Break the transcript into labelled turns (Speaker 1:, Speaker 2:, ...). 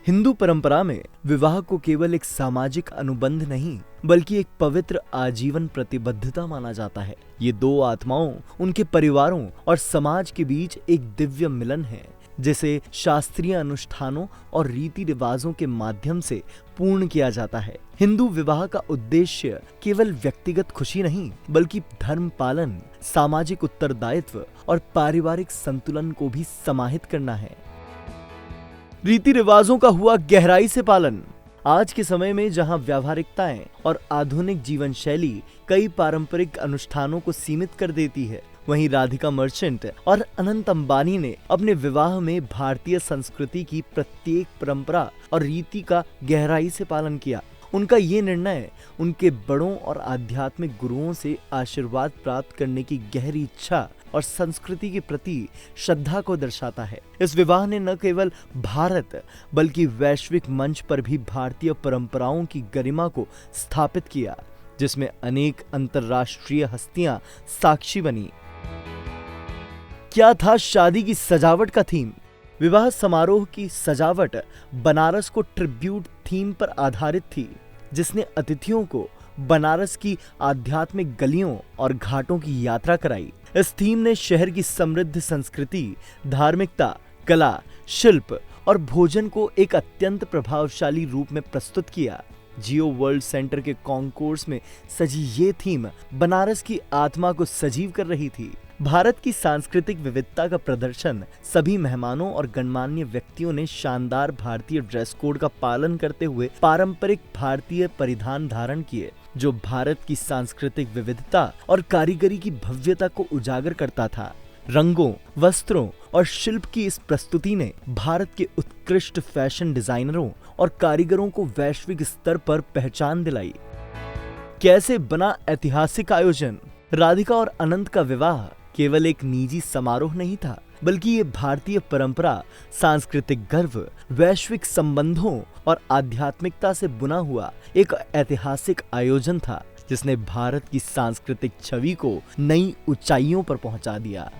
Speaker 1: हिंदू परंपरा में विवाह को केवल एक सामाजिक अनुबंध नहीं बल्कि एक पवित्र आजीवन प्रतिबद्धता माना जाता है। ये दो आत्माओं, उनके परिवारों और समाज के बीच एक दिव्य मिलन है जिसे शास्त्रीय अनुष्ठानों और रीति रिवाजों के माध्यम से पूर्ण किया जाता है। हिंदू विवाह का उद्देश्य केवल व्यक्तिगत खुशी नहीं बल्कि धर्म पालन, सामाजिक उत्तरदायित्व और पारिवारिक संतुलन को भी समाहित करना है। रीति रिवाजों का हुआ गहराई से पालन। आज के समय में जहां व्यावहारिकताएं और आधुनिक जीवन शैली कई पारंपरिक अनुष्ठानों को सीमित कर देती है, वहीं राधिका मर्चेंट और अनंत अंबानी ने अपने विवाह में भारतीय संस्कृति की प्रत्येक परंपरा और रीति का गहराई से पालन किया। उनका ये निर्णय उनके बड़ों और आध्यात्मिक गुरुओं से आशीर्वाद प्राप्त करने की गहरी इच्छा और संस्कृति के प्रति श्रद्धा को दर्शाता है। इस विवाह ने न केवल भारत बल्कि वैश्विक मंच पर भी भारतीय परंपराओं की गरिमा को स्थापित किया, जिसमें अनेक अंतर्राष्ट्रीय हस्तियां साक्षी बनी। क्या था शादी की सजावट का थीम? विवाह समारोह की सजावट बनारस को ट्रिब्यूट थीम पर आधारित थी, जिसने अतिथियों को बनारस की आध्यात्मिक गलियों और घाटों की यात्रा कराई। इस थीम ने शहर की समृद्ध संस्कृति, धार्मिकता, कला, शिल्प और भोजन को एक अत्यंत प्रभावशाली रूप में प्रस्तुत किया। जियो वर्ल्ड सेंटर के कॉन्कोर्स में सजी ये थीम बनारस की आत्मा को सजीव कर रही थी। भारत की सांस्कृतिक विविधता का प्रदर्शन सभी मेहमानों और गणमान्य व्यक्तियों ने शानदार भारतीय ड्रेस कोड का पालन करते हुए पारंपरिक भारतीय परिधान धारण किए, जो भारत की सांस्कृतिक विविधता और कारीगरी की भव्यता को उजागर करता था। रंगों, वस्त्रों और शिल्प की इस प्रस्तुति ने भारत के उत्कृष्ट फैशन डिजाइनरों और कारीगरों को वैश्विक स्तर पर पहचान दिलाई। कैसे बना ऐतिहासिक आयोजन? राधिका और अनंत का विवाह केवल एक निजी समारोह नहीं था, बल्कि ये भारतीय परंपरा, सांस्कृतिक गर्व, वैश्विक संबंधों और आध्यात्मिकता से बुना हुआ एक ऐतिहासिक आयोजन था, जिसने भारत की सांस्कृतिक छवि को नई ऊंचाइयों पर पहुंचा दिया।